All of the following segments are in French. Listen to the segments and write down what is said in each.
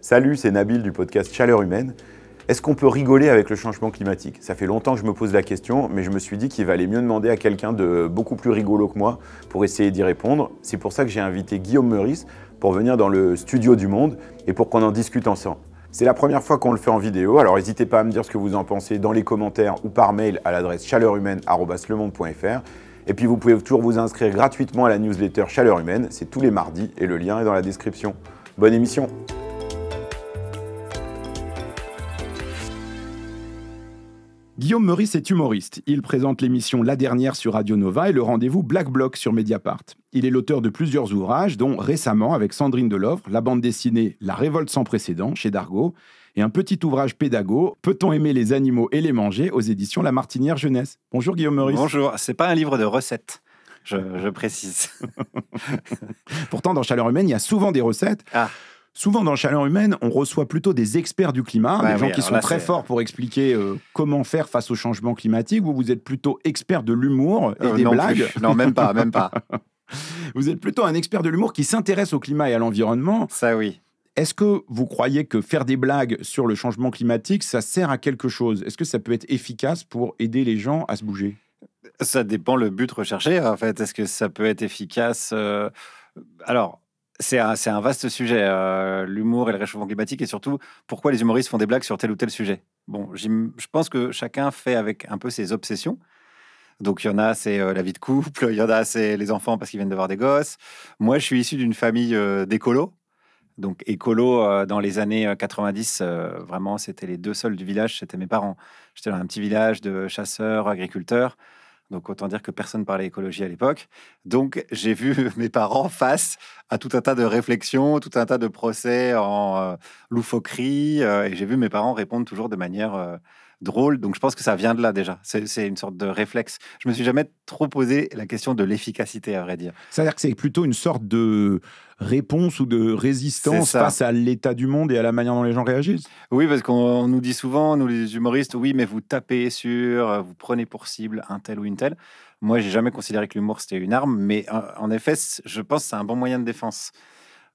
Salut, c'est Nabil du podcast Chaleur Humaine. Est-ce qu'on peut rigoler avec le changement climatique? Ça fait longtemps que je me pose la question, mais je me suis dit qu'il valait mieux demander à quelqu'un de beaucoup plus rigolo que moi pour essayer d'y répondre. C'est pour ça que j'ai invité Guillaume Meurice pour venir dans le studio du Monde et pour qu'on en discute ensemble. C'est la première fois qu'on le fait en vidéo, alors n'hésitez pas à me dire ce que vous en pensez dans les commentaires ou par mail à l'adresse chaleurhumaine@lemonde.fr. Et puis vous pouvez toujours vous inscrire gratuitement à la newsletter Chaleur Humaine, c'est tous les mardis et le lien est dans la description. Bonne émission! Guillaume Meurice est humoriste. Il présente l'émission La Dernière sur Radio Nova et le rendez-vous Black Bloc sur Mediapart. Il est l'auteur de plusieurs ouvrages, dont récemment, avec Sandrine Delovre, la bande dessinée La Révolte sans précédent chez Dargaud et un petit ouvrage pédago, Peut-on aimer les animaux et les manger aux éditions La Martinière Jeunesse. Bonjour Guillaume Meurice. Bonjour, c'est pas un livre de recettes, je précise. Pourtant, dans Chaleur Humaine, il y a souvent des recettes. Souvent, dans Chaleur Humaine, on reçoit plutôt des experts du climat, des gens qui sont très forts pour expliquer comment faire face au changement climatique. Vous êtes plutôt expert de l'humour et des blagues. Non, même pas. Vous êtes plutôt un expert de l'humour qui s'intéresse au climat et à l'environnement. Ça, oui. Est-ce que vous croyez que faire des blagues sur le changement climatique, ça sert à quelque chose? Est-ce que ça peut être efficace pour aider les gens à se bouger? Ça dépend le but recherché, en fait. Est-ce que ça peut être efficace Alors... C'est un vaste sujet, l'humour et le réchauffement climatique, et surtout, pourquoi les humoristes font des blagues sur tel ou tel sujet. Bon, je pense que chacun fait avec un peu ses obsessions. Donc, il y en a, c'est la vie de couple, il y en a, c'est les enfants parce qu'ils viennent d'avoir des gosses. Moi, je suis issu d'une famille d'écolos. Donc, écolo, dans les années 90, vraiment, c'était les deux seuls du village, c'était mes parents. J'étais dans un petit village de chasseurs, agriculteurs. Donc, autant dire que personne parlait écologie à l'époque. Donc, j'ai vu mes parents face à tout un tas de réflexions, tout un tas de procès en loufoquerie. Et j'ai vu mes parents répondre toujours de manière drôle. Donc, je pense que ça vient de là déjà. C'est une sorte de réflexe. Je me suis jamais trop posé la question de l'efficacité, à vrai dire. C'est-à-dire que c'est plutôt une sorte de réponse ou de résistance face à l'état du monde et à la manière dont les gens réagissent. Oui, parce qu'on nous dit souvent, nous les humoristes, oui, mais vous tapez sur, vous prenez pour cible un tel ou une telle. Moi, j'ai jamais considéré que l'humour, c'était une arme, mais en effet, je pense que c'est un bon moyen de défense.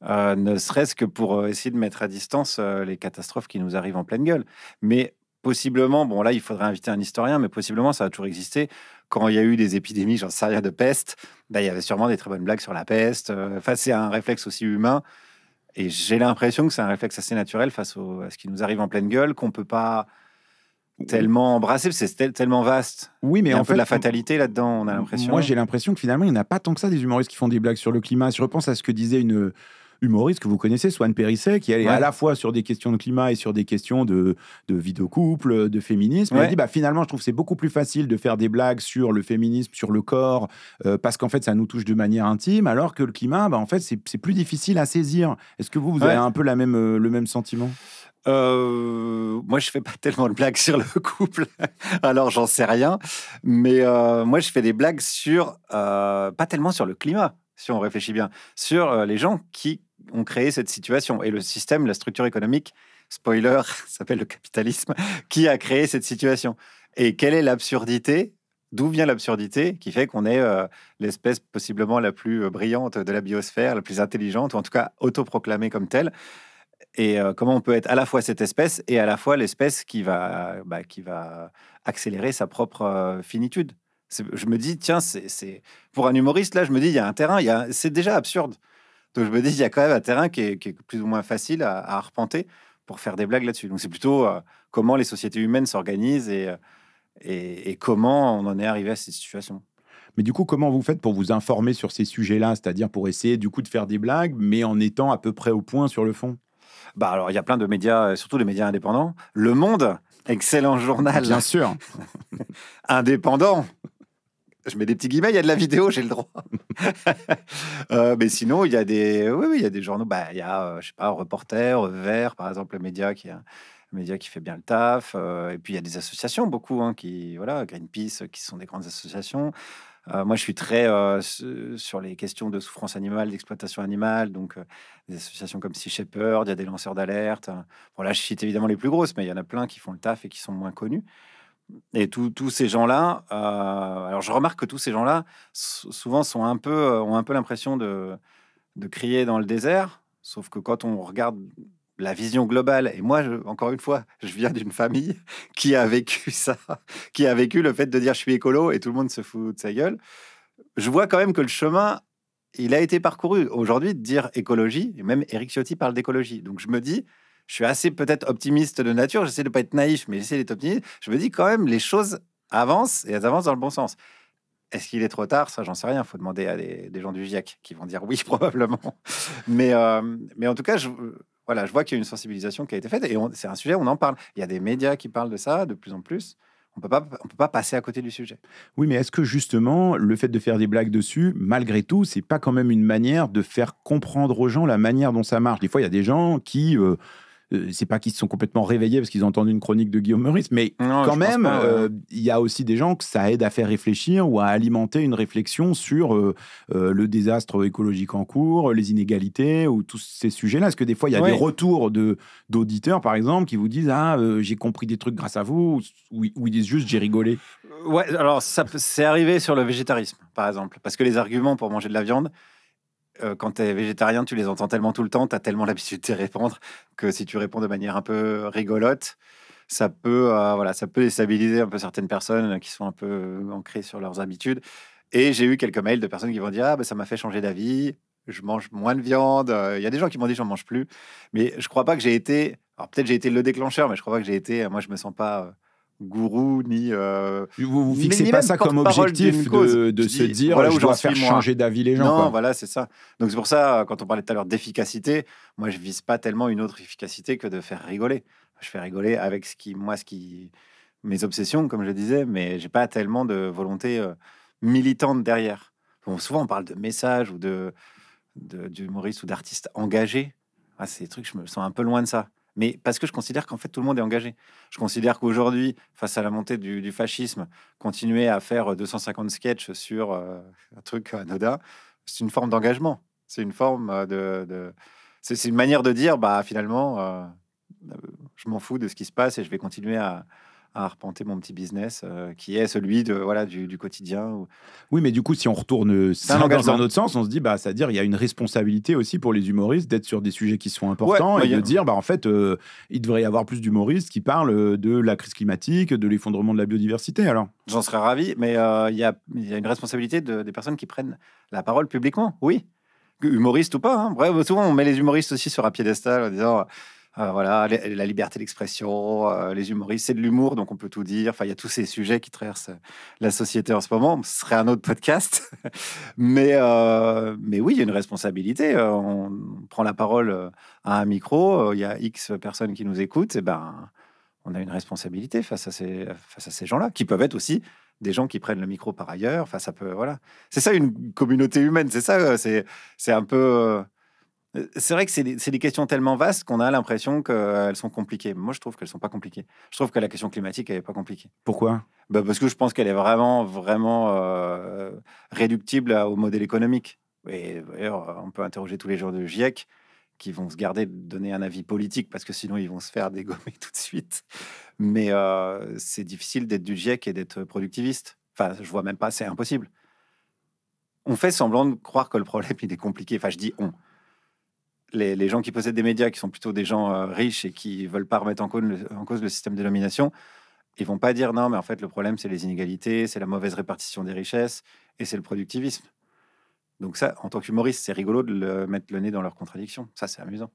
Ne serait-ce que pour essayer de mettre à distance les catastrophes qui nous arrivent en pleine gueule. Mais possiblement, bon là, il faudrait inviter un historien, mais possiblement, ça a toujours existé. Quand il y a eu des épidémies, j'en sais rien, de peste, il y avait sûrement des très bonnes blagues sur la peste. Enfin, c'est un réflexe aussi humain. Et j'ai l'impression que c'est un réflexe assez naturel face à ce qui nous arrive en pleine gueule, qu'on ne peut pas tellement embrasser, parce que c'est tellement vaste. Oui, mais il y a en un peu fait, de la fatalité là-dedans, on a l'impression. Moi, j'ai l'impression que finalement, il n'y en a pas tant que ça des humoristes qui font des blagues sur le climat. Si je repense à ce que disait une humoriste que vous connaissez, Swan Périsset, qui est à la fois sur des questions de climat et sur des questions de vie de couple, de féminisme. Elle dit, finalement, je trouve que c'est beaucoup plus facile de faire des blagues sur le féminisme, sur le corps, parce qu'en fait, ça nous touche de manière intime, alors que le climat, en fait, c'est plus difficile à saisir. Est-ce que vous avez un peu le même sentiment? Moi, je fais pas tellement de blagues sur le couple, alors j'en sais rien. Mais moi, je fais des blagues sur, pas tellement sur le climat, si on réfléchit bien, sur les gens qui ont créé cette situation. Et le système, la structure économique, spoiler, s'appelle le capitalisme, qui a créé cette situation. Et quelle est l'absurdité? D'où vient l'absurdité qui fait qu'on est l'espèce possiblement la plus brillante de la biosphère, la plus intelligente, ou en tout cas autoproclamée comme telle? Et comment on peut être à la fois cette espèce et à la fois l'espèce qui va accélérer sa propre finitude. Je me dis, tiens, c'est pour un humoriste, là, je me dis, il y a un terrain, c'est déjà absurde. Donc je me dis, il y a quand même un terrain qui est plus ou moins facile à arpenter pour faire des blagues là-dessus. Donc c'est plutôt comment les sociétés humaines s'organisent et comment on en est arrivé à cette situation. Mais du coup, comment vous faites pour vous informer sur ces sujets-là? C'est-à-dire pour essayer du coup de faire des blagues, mais en étant à peu près au point sur le fond? Alors, il y a plein de médias, surtout les médias indépendants. Le Monde, excellent journal. Bien sûr. Indépendant. Je mets des petits guillemets, il y a de la vidéo, j'ai le droit. Mais sinon, il y a des journaux. Il y a, je sais pas, Reporter, Vert, par exemple, le média qui est un média qui fait bien le taf. Et puis, il y a des associations, beaucoup, Greenpeace, qui sont des grandes associations. Moi, je suis très sur les questions de souffrance animale, d'exploitation animale, donc des associations comme Sea Shepherd, il y a des lanceurs d'alerte. Bon, là, je cite évidemment les plus grosses, mais il y en a plein qui font le taf et qui sont moins connus. Et tous ces gens-là, alors je remarque que tous ces gens-là, souvent ont un peu l'impression de crier dans le désert, sauf que quand on regarde la vision globale. Et moi, encore une fois, je viens d'une famille qui a vécu ça, qui a vécu le fait de dire je suis écolo et tout le monde se fout de sa gueule. Je vois quand même que le chemin, il a été parcouru. Aujourd'hui, de dire écologie, et même Éric Ciotti parle d'écologie. Donc je me dis, je suis assez peut-être optimiste de nature, j'essaie de ne pas être naïf, mais j'essaie d'être optimiste. Je me dis quand même, les choses avancent et elles avancent dans le bon sens. Est-ce qu'il est trop tard? Ça, j'en sais rien. Il faut demander à des gens du GIEC qui vont dire oui, probablement. Mais en tout cas, je vois qu'il y a une sensibilisation qui a été faite et c'est un sujet où on en parle. Il y a des médias qui parlent de ça de plus en plus. On peut pas passer à côté du sujet. Oui, mais est-ce que justement, le fait de faire des blagues dessus, malgré tout, c'est pas quand même une manière de faire comprendre aux gens la manière dont ça marche? Des fois, il y a des gens qui... c'est pas qu'ils se sont complètement réveillés parce qu'ils ont entendu une chronique de Guillaume Meurice, mais Non, quand je pense même, pas, ouais. il y a aussi des gens que ça aide à faire réfléchir ou à alimenter une réflexion sur le désastre écologique en cours, les inégalités ou tous ces sujets-là. Parce que des fois, il y a Oui. des retours d'auditeurs, par exemple, qui vous disent « Ah, j'ai compris des trucs grâce à vous » ou ils disent juste « J'ai rigolé ». Ouais, alors c'est arrivé sur le végétarisme, par exemple, parce que les arguments pour manger de la viande, quand tu es végétarien, tu les entends tellement tout le temps, tu as tellement l'habitude de répondre que si tu réponds de manière un peu rigolote, ça peut déstabiliser un peu certaines personnes qui sont un peu ancrées sur leurs habitudes. Et j'ai eu quelques mails de personnes qui vont dire « Ah, ben, ça m'a fait changer d'avis, je mange moins de viande. » Il y a des gens qui m'ont dit « J'en mange plus. » Mais je crois pas que j'ai été... Alors peut-être j'ai été le déclencheur, mais je crois pas que j'ai été... Moi, je me sens pas gourou, ni... Vous ni fixez pas même ça comme porte-parole d'une objectif cause. de Je se dis, dire voilà je où j'en dois faire suis, moi. changer d'avis les gens. Non, Quoi. voilà, c'est ça. Donc c'est pour ça, quand on parlait tout à l'heure d'efficacité, moi je vise pas tellement une autre efficacité que de faire rigoler. Je fais rigoler avec mes obsessions, comme je disais, mais j'ai pas tellement de volonté militante derrière. Bon, souvent on parle de messages ou d'humoristes ou d'artistes engagés. Ah, c'est des trucs, je me sens un peu loin de ça. Mais parce que je considère qu'en fait tout le monde est engagé. Je considère qu'aujourd'hui, face à la montée du fascisme, continuer à faire 250 sketchs sur un truc anodin, c'est une forme d'engagement. C'est une forme c'est une manière de dire, bah finalement, je m'en fous de ce qui se passe et je vais continuer à arpenter mon petit business qui est celui du quotidien. Oui, mais du coup, si on retourne ça dans engagement. un autre sens, on se dit, c'est-à-dire, il y a une responsabilité aussi pour les humoristes d'être sur des sujets qui sont Ouais, importants bah, et de dire, en fait, il devrait y avoir plus d'humoristes qui parlent de la crise climatique, de l'effondrement de la biodiversité, alors. J'en serais ravi, mais il y a une responsabilité des personnes qui prennent la parole publiquement, oui. Humoristes ou pas. Hein. Bref, souvent, on met les humoristes aussi sur un piédestal en disant voilà, la liberté d'expression, les humoristes, c'est de l'humour, donc on peut tout dire. Enfin, il y a tous ces sujets qui traversent la société en ce moment. Ce serait un autre podcast. mais oui, il y a une responsabilité. On prend la parole à un micro, il y a X personnes qui nous écoutent, et ben, on a une responsabilité face à ces gens-là, qui peuvent être aussi des gens qui prennent le micro par ailleurs. Enfin, ça peut, voilà. C'est ça une communauté humaine. C'est ça. C'est un peu. C'est vrai que c'est des questions tellement vastes qu'on a l'impression qu'elles sont compliquées. Moi, je trouve qu'elles sont pas compliquées. Je trouve que la question climatique, elle est pas compliquée. Pourquoi? Parce que je pense qu'elle est vraiment, vraiment réductible au modèle économique. Et d'ailleurs, on peut interroger tous les jours de GIEC qui vont se garder de donner un avis politique parce que sinon ils vont se faire dégommer tout de suite. Mais c'est difficile d'être du GIEC et d'être productiviste. Enfin, je vois même pas, c'est impossible. On fait semblant de croire que le problème il est compliqué. Enfin, je dis on. Les gens qui possèdent des médias, qui sont plutôt des gens riches et qui veulent pas remettre en cause le système de domination, ils vont pas dire non, mais en fait le problème c'est les inégalités, c'est la mauvaise répartition des richesses et c'est le productivisme. Donc ça, en tant qu'humoriste, c'est rigolo de mettre le nez dans leurs contradictions. Ça, c'est amusant.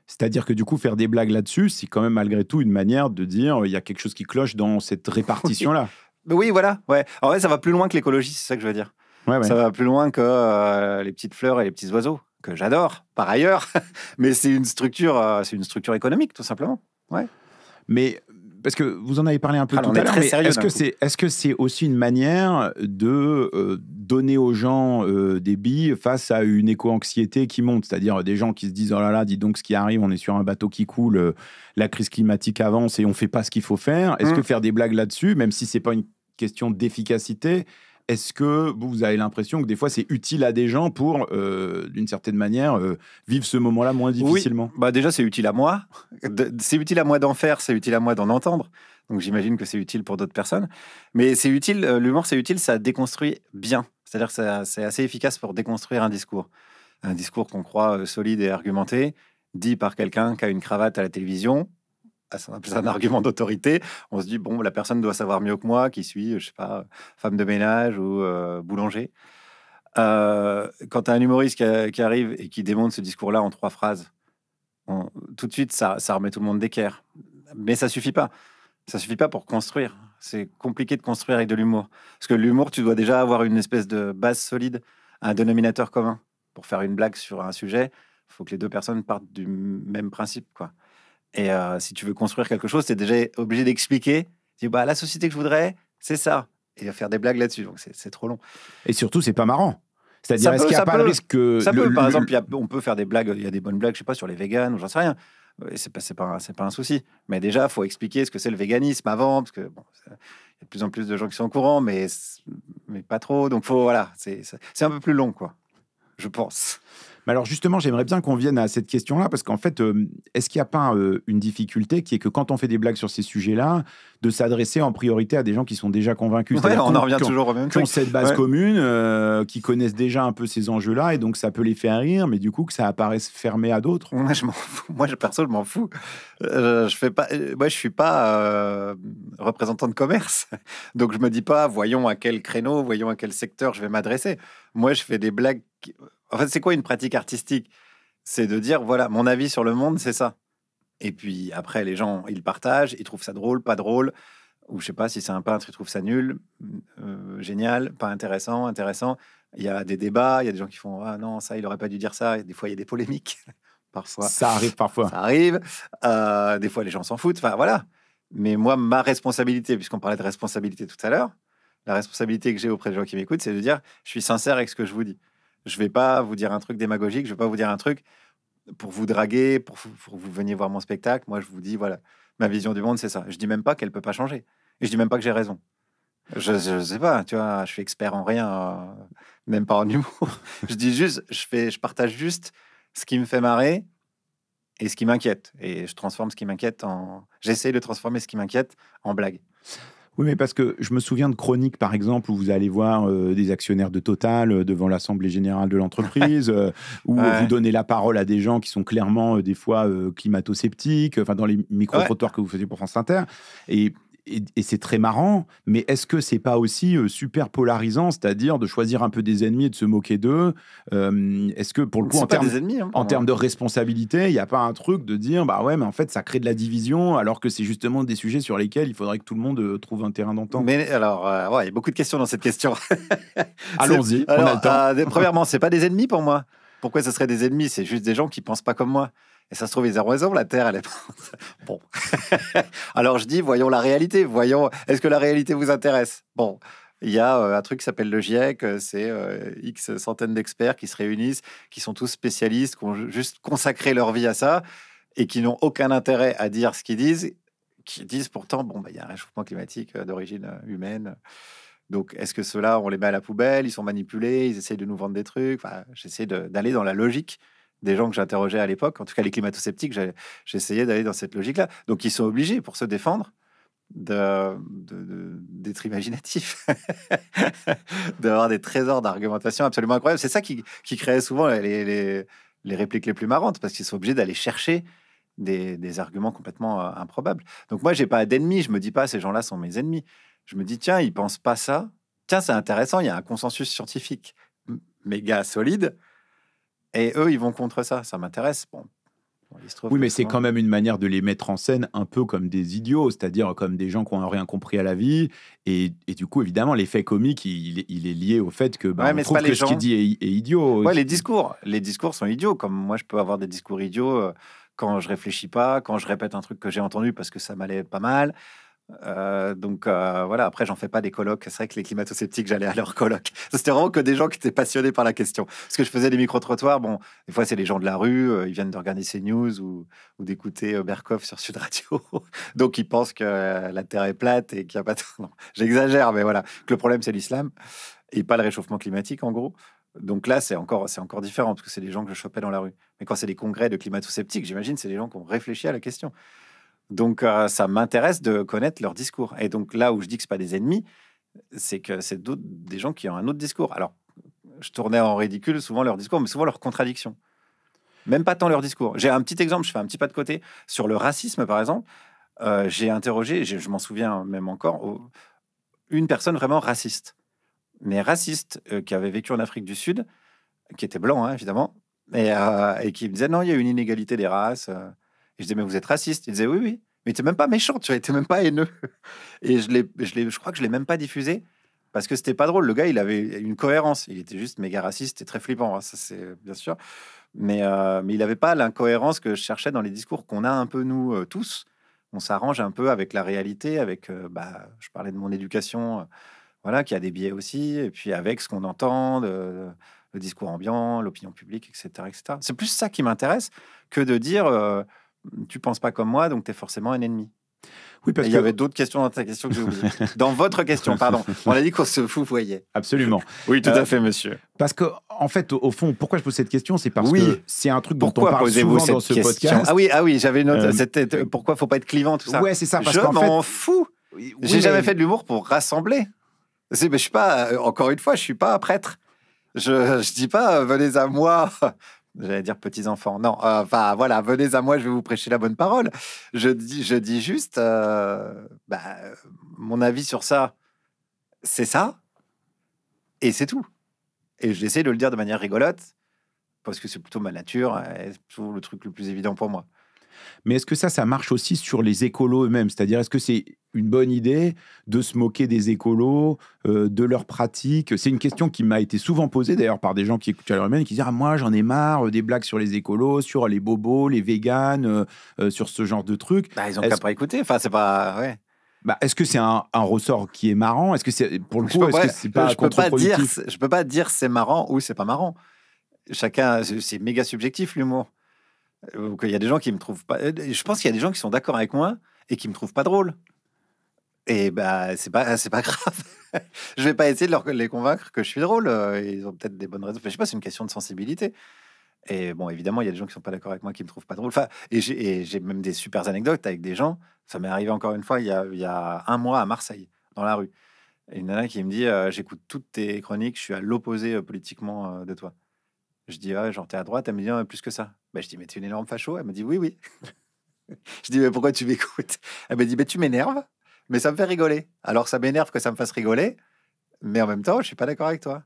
C'est-à-dire que du coup, faire des blagues là-dessus, c'est quand même malgré tout une manière de dire il y a quelque chose qui cloche dans cette répartition-là. Oui, voilà. Ouais. En vrai, ça va plus loin que l'écologie, c'est ça que je veux dire. Ouais. Ça va plus loin que les petites fleurs et les petits oiseaux, que j'adore, par ailleurs. Mais c'est une structure économique, tout simplement. Ouais. Mais parce que vous en avez parlé un peu tout on à est l'heure, très mais sérieux est-ce que c'est aussi une manière de donner aux gens des billes face à une éco-anxiété qui monte, c'est-à-dire des gens qui se disent oh là là, dis donc ce qui arrive, on est sur un bateau qui coule, la crise climatique avance et on fait pas ce qu'il faut faire. Est-ce que faire des blagues là-dessus, même si c'est pas une question d'efficacité, est-ce que vous avez l'impression que des fois c'est utile à des gens pour, d'une certaine manière, vivre ce moment-là moins difficilement? Oui, déjà c'est utile à moi. C'est utile à moi d'en faire, c'est utile à moi d'en entendre. Donc j'imagine que c'est utile pour d'autres personnes. Mais c'est utile, l'humour c'est utile, ça déconstruit bien. C'est-à-dire que c'est assez efficace pour déconstruire un discours. Un discours qu'on croit solide et argumenté. dit par quelqu'un qui a une cravate à la télévision, c'est un argument d'autorité. On se dit, bon, la personne doit savoir mieux que moi, qui suis, je sais pas, femme de ménage ou boulanger. Quand tu as un humoriste qui arrive et qui démonte ce discours-là en 3 phrases, tout de suite, ça remet tout le monde d'équerre. Mais ça suffit pas. Ça suffit pas pour construire. C'est compliqué de construire avec de l'humour. Parce que l'humour, tu dois déjà avoir une espèce de base solide, un dénominateur commun. Pour faire une blague sur un sujet, il faut que les 2 personnes partent du même principe, quoi. Et si tu veux construire quelque chose, tu es déjà obligé d'expliquer. Tu dis, bah, la société que je voudrais, c'est ça. Et faire des blagues là-dessus. Donc, c'est trop long. Et surtout, c'est pas marrant. C'est-à-dire, est-ce qu'il n'y a pas le risque que... Ça peut, par exemple, on peut faire des blagues, il y a des bonnes blagues, je sais pas, sur les véganes ou j'en sais rien. C'est pas un souci. Mais déjà, il faut expliquer ce que c'est le véganisme avant, parce que bon, il y a de plus en plus de gens qui sont au courant, mais pas trop. Donc, voilà, c'est un peu plus long, quoi, je pense. Mais alors justement, j'aimerais bien qu'on vienne à cette question-là, parce qu'en fait, est-ce qu'il n'y a pas une difficulté qui est que quand on fait des blagues sur ces sujets-là, de s'adresser en priorité à des gens qui sont déjà convaincus? Ouais, on en revient toujours au même truc. Qui ont cette base commune, qui connaissent déjà un peu ces enjeux-là, et donc ça peut les faire rire, mais du coup que ça apparaisse fermé à d'autres. Moi, je m'en fous. Moi, perso, je m'en fous. Je suis pas représentant de commerce, donc je me dis pas, voyons à quel créneau, voyons à quel secteur je vais m'adresser. Moi, je fais des blagues. En fait, c'est quoi une pratique artistique? C'est de dire, voilà, mon avis sur le monde, c'est ça. Et puis après, les gens, ils partagent, ils trouvent ça drôle, pas drôle, ou je sais pas, si c'est un peintre, ils trouvent ça nul, génial, pas intéressant, intéressant. Il y a des débats, il y a des gens qui font, ah non, ça, il aurait pas dû dire ça. Et des fois, il y a des polémiques. Parfois. Ça arrive parfois. Ça arrive. Des fois, les gens s'en foutent. Enfin, voilà. Mais moi, ma responsabilité, puisqu'on parlait de responsabilité tout à l'heure, la responsabilité que j'ai auprès des gens qui m'écoutent, c'est de dire, je suis sincère avec ce que je vous dis. Je vais pas vous dire un truc démagogique, je vais pas vous dire un truc pour vous draguer, pour que vous veniez voir mon spectacle. Moi, je vous dis, voilà, ma vision du monde, c'est ça. Je dis même pas qu'elle peut pas changer. Et je dis même pas que j'ai raison. Je sais pas, tu vois, je suis expert en rien, même pas en humour. Je dis juste, je partage juste ce qui me fait marrer et ce qui m'inquiète. Et je transforme ce qui m'inquiète j'essaie de transformer ce qui m'inquiète en blague. Oui, mais parce que je me souviens de chroniques, par exemple, où vous allez voir des actionnaires de Total devant l'Assemblée générale de l'entreprise, où vous donnez la parole à des gens qui sont clairement, des fois, climato-sceptiques, enfin, dans les micro-trottoirs que vous faisiez pour France Inter. Et c'est très marrant, mais est-ce que c'est pas aussi super polarisant, c'est-à-dire de choisir un peu des ennemis et de se moquer d'eux? Est-ce que, pour le coup, en termes de responsabilité, il n'y a pas un truc de dire, bah ouais, mais en fait, ça crée de la division, alors que c'est justement des sujets sur lesquels il faudrait que tout le monde trouve un terrain d'entente? Mais alors, il y a beaucoup de questions dans cette question. Allons-y, on a le temps. Premièrement, c'est pas des ennemis pour moi. Pourquoi ce serait des ennemis? C'est juste des gens qui pensent pas comme moi. Et ça se trouve, ils ont raison, la Terre, elle est... Bon. Alors, je dis, voyons la réalité. Est-ce que la réalité vous intéresse? Bon, il y a un truc qui s'appelle le GIEC. C'est X centaines d'experts qui se réunissent, qui sont tous spécialistes, qui ont juste consacré leur vie à ça et qui n'ont aucun intérêt à dire ce qu'ils disent, qui disent pourtant, bon, il y a un réchauffement climatique d'origine humaine. Donc, est-ce que ceux-là, on les met à la poubelle? Ils sont manipulés, ils essayent de nous vendre des trucs. Enfin, j'essaie d'aller dans la logique des gens que j'interrogeais à l'époque, en tout cas les climato-sceptiques, j'essayais d'aller dans cette logique-là. Donc, ils sont obligés, pour se défendre, d'être imaginatifs, d'avoir des trésors d'argumentation absolument incroyables. C'est ça qui créait souvent les répliques les plus marrantes, parce qu'ils sont obligés d'aller chercher des arguments complètement improbables. Donc, moi, j'ai pas d'ennemis. Je me dis pas, ces gens-là sont mes ennemis. Je me dis, tiens, ils pensent pas ça. Tiens, c'est intéressant, il y a un consensus scientifique méga solide. Et eux, ils vont contre ça. Ça m'intéresse. Bon, oui, mais c'est quand même une manière de les mettre en scène un peu comme des idiots, c'est-à-dire comme des gens qui n'ont rien compris à la vie. Et du coup, évidemment, l'effet comique, il est lié au fait que on trouve que ce qu'il dit est idiot. Ouais, les discours sont idiots. Comme moi, je peux avoir des discours idiots quand je réfléchis pas, quand je répète un truc que j'ai entendu parce que ça m'allait pas mal. Donc voilà, après j'en fais pas des colloques. C'est vrai que les climato-sceptiques, j'allais à leurs colloques. C'était vraiment que des gens qui étaient passionnés par la question. Parce que je faisais des micro-trottoirs, bon, des fois c'est les gens de la rue, ils viennent de regarder CNews ou d'écouter Berkoff sur Sud Radio. Donc ils pensent que la Terre est plate et qu'il n'y a pas de... Non, j'exagère, mais voilà, que le problème c'est l'islam et pas le réchauffement climatique en gros. Donc là, c'est encore différent parce que c'est des gens que je chopais dans la rue. Mais quand c'est des congrès de climato-sceptiques, j'imagine c'est des gens qui ont réfléchi à la question. Donc, ça m'intéresse de connaître leur discours. Et donc, là où je dis que ce pas des ennemis, c'est que c'est des gens qui ont un autre discours. Alors, je tournais en ridicule souvent leur discours, mais souvent leurs contradictions. Même pas tant leur discours. J'ai un petit exemple, je fais un petit pas de côté. Sur le racisme, par exemple, j'ai interrogé, je m'en souviens même encore, une personne vraiment raciste. Mais raciste, qui avait vécu en Afrique du Sud, qui était blanc, hein, évidemment, et qui me disait, non, il y a une inégalité des races. Et je disais, mais vous êtes raciste? Il disait, oui, oui. Mais il était même pas méchant, tu vois, il était même pas haineux. Et je crois que je l'ai même pas diffusé parce que c'était pas drôle. Le gars, il avait une cohérence. Il était juste méga raciste et très flippant, hein, ça c'est bien sûr. Mais il n'avait pas l'incohérence que je cherchais dans les discours qu'on a un peu nous tous. On s'arrange un peu avec la réalité, avec, je parlais de mon éducation, voilà, qui a des biais aussi, et puis avec ce qu'on entend, le discours ambiant, l'opinion publique, etc., etc. C'est plus ça qui m'intéresse que de dire tu penses pas comme moi, donc tu es forcément un ennemi. Oui, parce il y avait d'autres questions dans ta question que j'ai oubliées. Dans votre question, pardon. On a dit qu'on se voyait. Absolument. Oui, tout à fait, monsieur. Parce que, en fait, au fond, pourquoi je pose cette question, c'est parce que c'est un truc dont on Pourquoi parle posez-vous souvent dans ce cette question podcast. Ah oui, j'avais une autre. C'était pourquoi faut pas être clivant, tout ça. Ouais, c'est ça. Parce je qu'en m'en fait, fous. oui, J'ai jamais fait de l'humour pour rassembler. Mais je suis pas. Encore une fois, je suis pas prêtre. Je dis pas venez à moi. J'allais dire petits enfants. Non, enfin voilà, venez à moi, je vais vous prêcher la bonne parole. Je dis juste, mon avis sur ça, c'est ça, et c'est tout. Et j'essaie de le dire de manière rigolote parce que c'est plutôt ma nature, et c'est toujours le truc le plus évident pour moi. Mais est-ce que ça marche aussi sur les écolos eux-mêmes? C'est-à-dire, est-ce que c'est une bonne idée de se moquer des écolos, de leurs pratiques? C'est une question qui m'a été souvent posée, d'ailleurs, par des gens qui écoutent Chaleur Humaine, qui disent « Ah, moi, j'en ai marre des blagues sur les écolos, sur les bobos, les véganes, sur ce genre de trucs. » Ils ont qu'à pas écouter. Enfin, c'est pas... Ouais. Est-ce que c'est un ressort qui est marrant? Est-ce que c'est, pour le coup, est-ce que c'est pas contre-productif? Je peux pas dire c'est marrant ou c'est pas marrant. Chacun, c'est méga subjectif, l'humour. Il y a des gens qui me trouvent pas. Je pense qu'il y a des gens qui sont d'accord avec moi et qui me trouvent pas drôle. Et c'est pas grave. Je vais pas essayer de les convaincre que je suis drôle. Ils ont peut-être des bonnes raisons. Je sais pas, c'est une question de sensibilité. Et bon, évidemment, il y a des gens qui sont pas d'accord avec moi, qui me trouvent pas drôle. Enfin, et j'ai même des super anecdotes avec des gens. Ça m'est arrivé encore une fois il y a un mois à Marseille, dans la rue. Et une nana qui me dit j'écoute toutes tes chroniques, je suis à l'opposé politiquement de toi. Je dis, genre, t'es à droite? Elle me dit, plus que ça. Je dis, mais tu es une énorme facho? Elle me dit, oui, oui. Je dis, mais pourquoi tu m'écoutes? Elle me dit, mais tu m'énerves, mais ça me fait rigoler. Alors, ça m'énerve que ça me fasse rigoler, mais en même temps, je suis pas d'accord avec toi.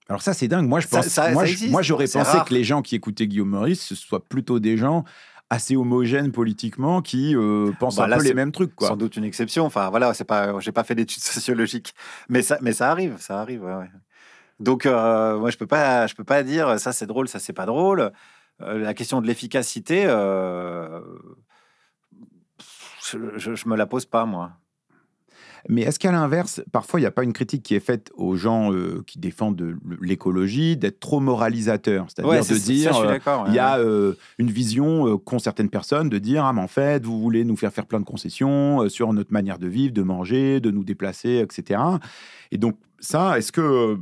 Alors ça, c'est dingue. Moi, j'aurais pensé que les gens qui écoutaient Guillaume Meurice, ce soient plutôt des gens assez homogènes politiquement qui pensent un peu les mêmes trucs, quoi. Sans doute une exception. Enfin, voilà, j'ai pas fait d'études sociologiques, mais ça arrive, ouais. Donc, moi, je peux pas dire ça c'est drôle, ça c'est pas drôle. La question de l'efficacité, je me la pose pas, moi. Mais est-ce qu'à l'inverse, parfois, il n'y a pas une critique qui est faite aux gens qui défendent l'écologie, d'être trop moralisateur? C'est-à-dire de dire, il y a une vision qu'ont certaines personnes, de dire, ah, mais en fait, vous voulez nous faire plein de concessions sur notre manière de vivre, de manger, de nous déplacer, etc. Et donc, ça, est-ce que...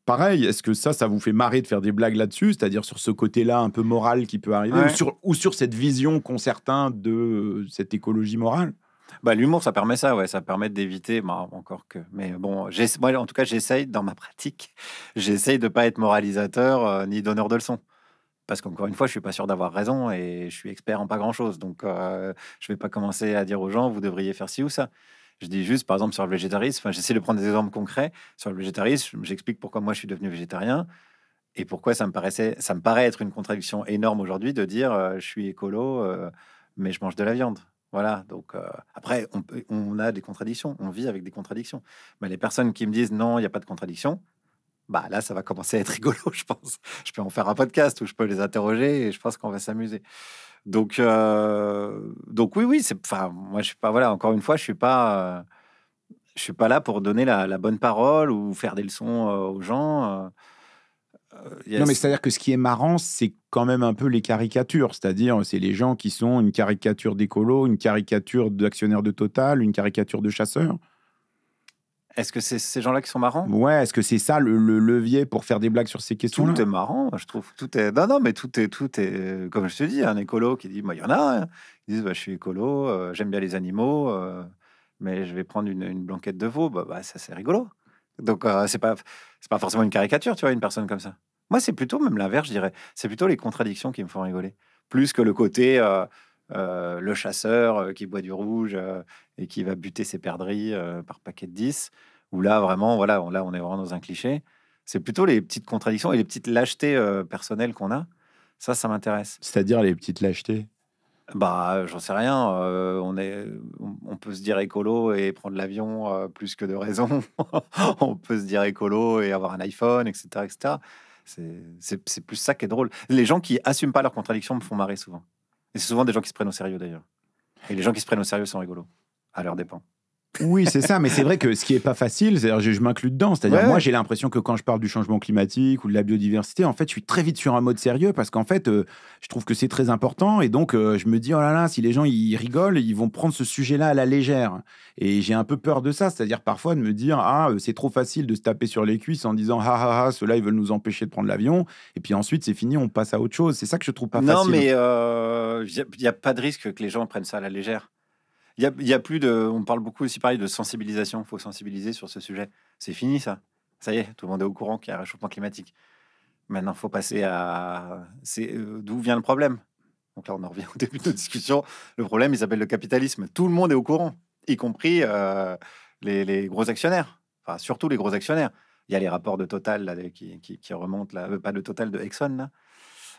Pareil, est-ce que ça vous fait marrer de faire des blagues là-dessus, c'est-à-dire sur ce côté-là un peu moral qui peut arriver, ou sur cette vision qu'ont certains de cette écologie morale? L'humour, ça permet ça, ouais, ça permet d'éviter, encore que. Mais bon, moi, en tout cas, j'essaye, dans ma pratique, j'essaye de pas être moralisateur ni donneur de leçons. Parce qu'encore une fois, je suis pas sûr d'avoir raison et je suis expert en pas grand-chose. Donc, je vais pas commencer à dire aux gens, vous devriez faire ci ou ça. Je dis juste, par exemple, sur le végétarisme, j'essaie de prendre des exemples concrets. Sur le végétarisme, j'explique pourquoi moi je suis devenu végétarien et pourquoi ça me paraît être une contradiction énorme aujourd'hui de dire je suis écolo, mais je mange de la viande. Voilà. Donc après, on a des contradictions, on vit avec des contradictions. Mais les personnes qui me disent non, il n'y a pas de contradiction, là, ça va commencer à être rigolo, je pense. Je peux en faire un podcast où je peux les interroger et je pense qu'on va s'amuser. Donc oui, moi je suis pas, voilà, encore une fois, je suis pas là pour donner la bonne parole ou faire des leçons aux gens. Non, mais c'est-à-dire que ce qui est marrant, c'est quand même un peu les caricatures, c'est-à-dire c'est les gens qui sont une caricature d'écolo, une caricature d'actionnaire de Total, une caricature de chasseur. Est-ce que c'est ces gens-là qui sont marrants? Ouais, est-ce que c'est ça le levier pour faire des blagues sur ces questions-là? Tout est marrant, je trouve. Tout est... Non, mais tout est... Comme je te dis, un écolo qui dit... il y en a, hein. Ils disent, je suis écolo, j'aime bien les animaux, mais je vais prendre une blanquette de veau. Ça, c'est rigolo. Donc, c'est pas forcément une caricature, tu vois, une personne comme ça. Moi, c'est plutôt même l'inverse, je dirais. C'est plutôt les contradictions qui me font rigoler. Plus que le côté le chasseur qui boit du rouge et qui va buter ses perdrix par paquet de 10. Où là, vraiment, voilà, là, on est vraiment dans un cliché. C'est plutôt les petites contradictions et les petites lâchetés personnelles qu'on a. Ça m'intéresse. C'est-à-dire les petites lâchetés. Bah, j'en sais rien. On peut se dire écolo et prendre l'avion plus que de raison. On peut se dire écolo et avoir un iPhone, etc., etc. C'est plus ça qui est drôle. Les gens qui assument pas leurs contradictions me font marrer souvent. Et c'est souvent des gens qui se prennent au sérieux d'ailleurs. Et les gens qui se prennent au sérieux sont rigolos, à leur dépens. Oui, c'est ça, mais c'est vrai que ce qui est pas facile, c'est-à-dire je m'inclus dedans, c'est-à-dire Ouais. moi j'ai l'impression que quand je parle du changement climatique ou de la biodiversité, en fait je suis très vite sur un mode sérieux parce qu'en fait je trouve que c'est très important et donc je me dis oh là là, si les gens ils rigolent, ils vont prendre ce sujet-là à la légère et j'ai un peu peur de ça, c'est-à-dire parfois de me dire c'est trop facile de se taper sur les cuisses en disant ceux-là ils veulent nous empêcher de prendre l'avion et puis ensuite c'est fini, on passe à autre chose, c'est ça que je trouve pas Non, facile. mais il n'y a pas de risque que les gens prennent ça à la légère. Il y a plus de. On parle beaucoup aussi pareil de sensibilisation. Il faut sensibiliser sur ce sujet. C'est fini ça. Ça y est, tout le monde est au courant qu'il y a un réchauffement climatique. Maintenant, il faut passer à. D'où vient le problème? Donc là, on en revient au début de notre discussion. Le problème, il s'appelle le capitalisme. Tout le monde est au courant, y compris les gros actionnaires. Enfin, surtout les gros actionnaires. Il y a les rapports de Total là, qui remontent, là, pas de Total, de Exxon, là,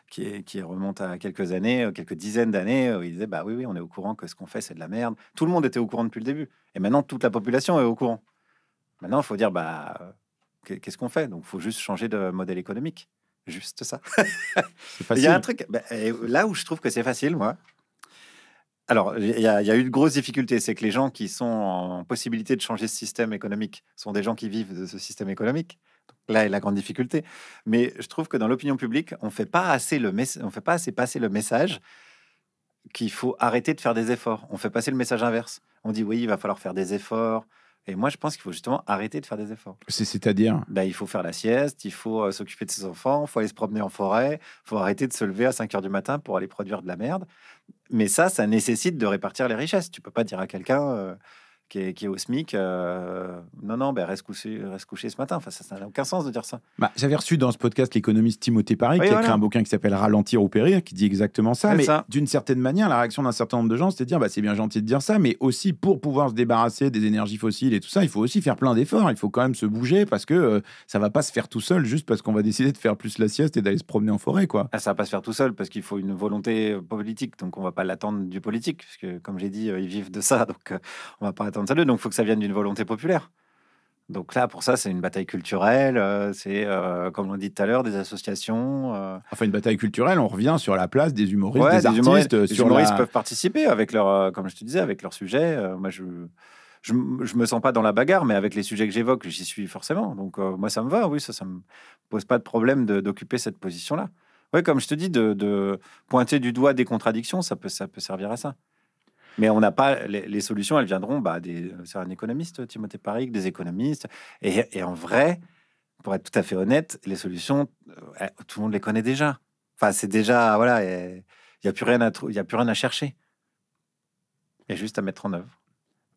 qui remonte à quelques années, quelques dizaines d'années, où il disait bah oui, on est au courant que ce qu'on fait, c'est de la merde. Tout le monde était au courant depuis le début. Et maintenant, toute la population est au courant. Maintenant, il faut dire qu'est-ce qu'on fait? Donc, il faut juste changer de modèle économique. Juste ça. C'est Il facile. y a un truc, là où je trouve que c'est facile, moi. Alors, il y a eu une grosse difficulté, c'est que les gens qui sont en possibilité de changer ce système économique sont des gens qui vivent de ce système économique. Donc, là est la grande difficulté. Mais je trouve que dans l'opinion publique, on fait pas assez passer le message qu'il faut arrêter de faire des efforts. On fait passer le message inverse. On dit oui, il va falloir faire des efforts. Et moi, je pense qu'il faut justement arrêter de faire des efforts. C'est-à-dire Il faut faire la sieste, il faut s'occuper de ses enfants, il faut aller se promener en forêt, il faut arrêter de se lever à 5 heures du matin pour aller produire de la merde. Mais ça nécessite de répartir les richesses. Tu peux pas dire à quelqu'un qui est au SMIC, non, reste couché ce matin. Enfin, ça n'a aucun sens de dire ça. J'avais reçu dans ce podcast l'économiste Timothée Paris, qui a écrit un bouquin qui s'appelle Ralentir ou périr, qui dit exactement ça. Mais d'une certaine manière, la réaction d'un certain nombre de gens, c'était de dire c'est bien gentil de dire ça, mais aussi pour pouvoir se débarrasser des énergies fossiles et tout ça, il faut aussi faire plein d'efforts. Il faut quand même se bouger parce que ça va pas se faire tout seul juste parce qu'on va décider de faire plus la sieste et d'aller se promener en forêt, quoi. Ça va pas se faire tout seul parce qu'il faut une volonté politique. Donc, on va pas l'attendre du politique, parce que, comme j'ai dit, ils vivent de ça. Donc, on va pas attendre ça d'eux. Donc, il faut que ça vienne d'une volonté populaire. Donc là, pour ça, c'est une bataille culturelle. C'est, comme on dit tout à l'heure, des associations. Enfin, une bataille culturelle, on revient sur la place des humoristes, des artistes. Les humoristes peuvent participer avec leur, comme je te disais, avec leur sujet. Moi, je me sens pas dans la bagarre, mais avec les sujets que j'évoque, j'y suis forcément. Donc, moi, ça me va. Oui, ça me pose pas de problème d'occuper cette position-là. Oui, comme je te dis, de pointer du doigt des contradictions, ça peut servir à ça. Mais on n'a pas les solutions, elles viendront c'est un économiste, Timothée Paris, des économistes. Et en vrai, pour être tout à fait honnête, les solutions, tout le monde les connaît déjà. Enfin, c'est déjà, voilà, il n'y a plus rien à chercher. Il y a juste à mettre en œuvre.